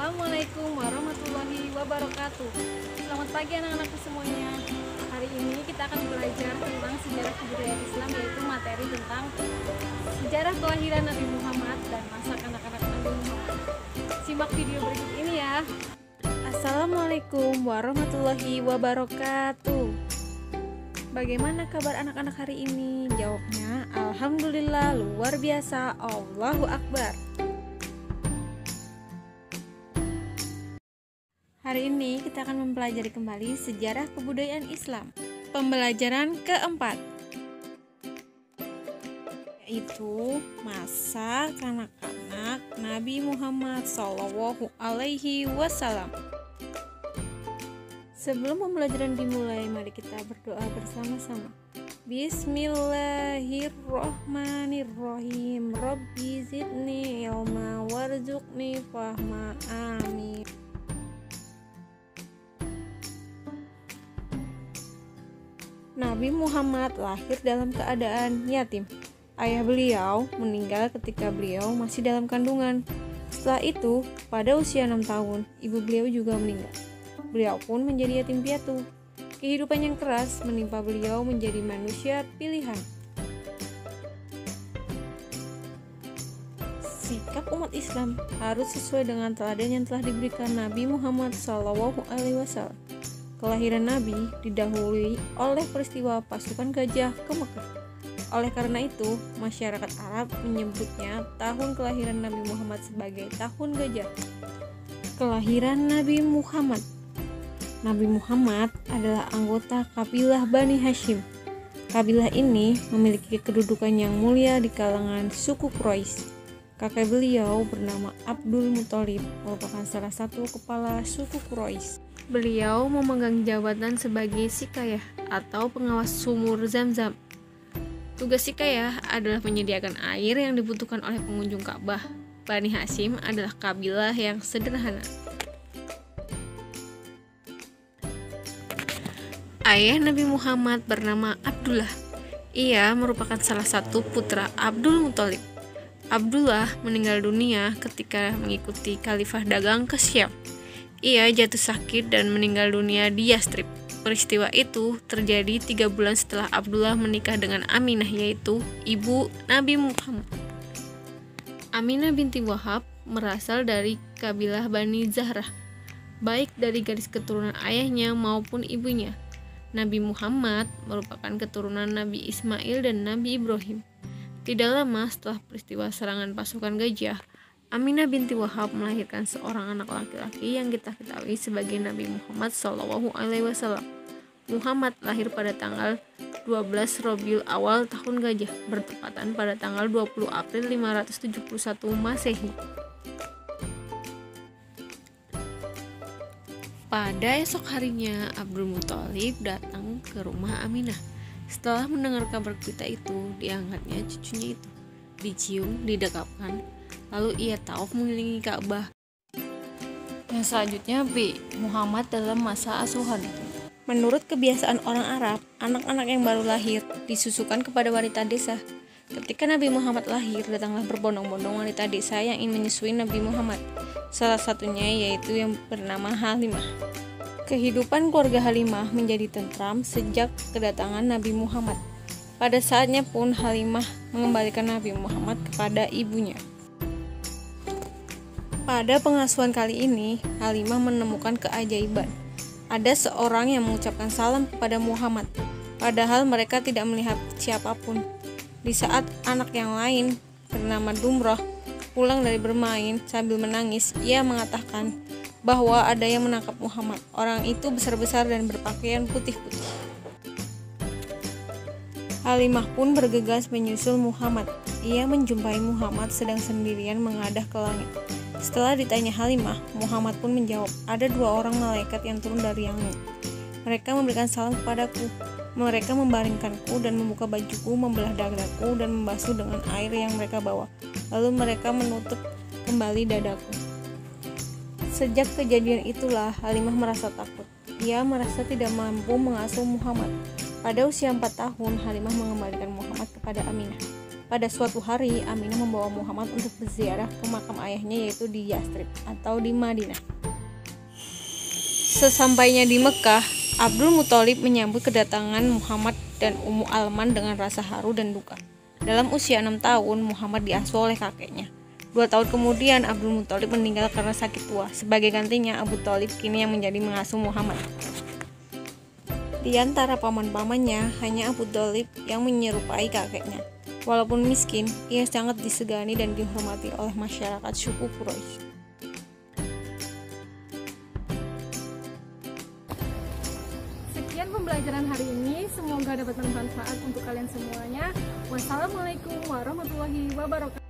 Assalamualaikum warahmatullahi wabarakatuh. Selamat pagi anak-anakku semuanya. Hari ini kita akan belajar tentang sejarah kebudayaan Islam, yaitu materi tentang sejarah kelahiran Nabi Muhammad dan masa kanak-kanak Nabi Muhammad. Simak video berikut ini ya. Assalamualaikum warahmatullahi wabarakatuh. Bagaimana kabar anak-anak hari ini? Jawabnya, alhamdulillah, luar biasa, Allahu Akbar. Hari ini kita akan mempelajari kembali sejarah kebudayaan Islam. Pembelajaran keempat, yaitu masa kanak-kanak Nabi Muhammad Shallallahu Alaihi Wasallam. Sebelum pembelajaran dimulai, mari kita berdoa bersama-sama. Bismillahirrohmanirrohim. Rabbi zidni ilma warzuqni fahma. Amin. Nabi Muhammad lahir dalam keadaan yatim. Ayah beliau meninggal ketika beliau masih dalam kandungan. Setelah itu, pada usia 6 tahun, ibu beliau juga meninggal. Beliau pun menjadi yatim piatu. Kehidupan yang keras menimpa beliau menjadi manusia pilihan. Sikap umat Islam harus sesuai dengan teladan yang telah diberikan Nabi Muhammad SAW. Kelahiran Nabi didahului oleh peristiwa pasukan gajah ke Mekah. Oleh karena itu, masyarakat Arab menyebutnya tahun kelahiran Nabi Muhammad sebagai tahun gajah. Kelahiran Nabi Muhammad. Nabi Muhammad adalah anggota kabilah Bani Hashim. Kabilah ini memiliki kedudukan yang mulia di kalangan suku Quraisy. Kakek beliau bernama Abdul Muthalib, merupakan salah satu kepala suku Quraisy. Beliau memegang jabatan sebagai Sikayah atau pengawas sumur Zam-Zam. Tugas Sikayah adalah menyediakan air yang dibutuhkan oleh pengunjung Ka'bah. Bani Hashim adalah kabilah yang sederhana. Ayah Nabi Muhammad bernama Abdullah. Ia merupakan salah satu putra Abdul Muthalib. Abdullah meninggal dunia ketika mengikuti khalifah dagang ke Syam. Ia jatuh sakit dan meninggal dunia di Yastrib. Peristiwa itu terjadi 3 bulan setelah Abdullah menikah dengan Aminah, yaitu ibu Nabi Muhammad. Aminah binti Wahab berasal dari kabilah Bani Zahrah, baik dari garis keturunan ayahnya maupun ibunya. Nabi Muhammad merupakan keturunan Nabi Ismail dan Nabi Ibrahim. Tidak lama setelah peristiwa serangan pasukan gajah, Aminah binti Wahab melahirkan seorang anak laki-laki yang kita ketahui sebagai Nabi Muhammad SAW. Muhammad lahir pada tanggal 12 Rabiul Awal tahun gajah, bertepatan pada tanggal 20 April 571 Masehi. Pada esok harinya, Abdul Muthalib datang ke rumah Aminah. Setelah mendengar kabar berita itu, diangkatnya cucunya itu, dicium, didekapkan, lalu ia tawaf mengelilingi Ka'bah. Yang selanjutnya Muhammad dalam masa asuhan. Menurut kebiasaan orang Arab, anak-anak yang baru lahir disusukan kepada wanita desa. Ketika Nabi Muhammad lahir, datanglah berbondong-bondong wanita desa yang ingin menyusui Nabi Muhammad. Salah satunya yaitu yang bernama Halimah. Kehidupan keluarga Halimah menjadi tentram sejak kedatangan Nabi Muhammad. Pada saatnya pun Halimah mengembalikan Nabi Muhammad kepada ibunya. Pada pengasuhan kali ini, Halimah menemukan keajaiban. Ada seorang yang mengucapkan salam kepada Muhammad, padahal mereka tidak melihat siapapun. Di saat anak yang lain bernama Dumrah pulang dari bermain sambil menangis, ia mengatakan bahwa ada yang menangkap Muhammad. Orang itu besar-besar dan berpakaian putih-putih. Halimah pun bergegas menyusul Muhammad. Ia menjumpai Muhammad sedang sendirian mengadah ke langit. Setelah ditanya Halimah, Muhammad pun menjawab, ada 2 orang malaikat yang turun dari langit. Mereka memberikan salam kepadaku. Mereka membaringkanku dan membuka bajuku, membelah dadaku dan membasuh dengan air yang mereka bawa. Lalu mereka menutup kembali dadaku. Sejak kejadian itulah Halimah merasa takut. Ia merasa tidak mampu mengasuh Muhammad. Pada usia 4 tahun, Halimah mengembalikan Muhammad kepada Aminah. Pada suatu hari, Aminah membawa Muhammad untuk berziarah ke makam ayahnya, yaitu di Yastrib atau di Madinah. Sesampainya di Mekah, Abdul Muthalib menyambut kedatangan Muhammad dan Ummu Alman dengan rasa haru dan duka. Dalam usia 6 tahun, Muhammad diasuh oleh kakeknya. 2 tahun kemudian, Abdul Muthalib meninggal karena sakit tua. Sebagai gantinya, Abu Thalib kini yang menjadi mengasuh Muhammad. Di antara paman-pamannya, hanya Abu Thalib yang menyerupai kakeknya. Walaupun miskin, ia sangat disegani dan dihormati oleh masyarakat suku Quraisy. Sekian pembelajaran hari ini, semoga dapat bermanfaat untuk kalian semuanya. Wassalamualaikum warahmatullahi wabarakatuh.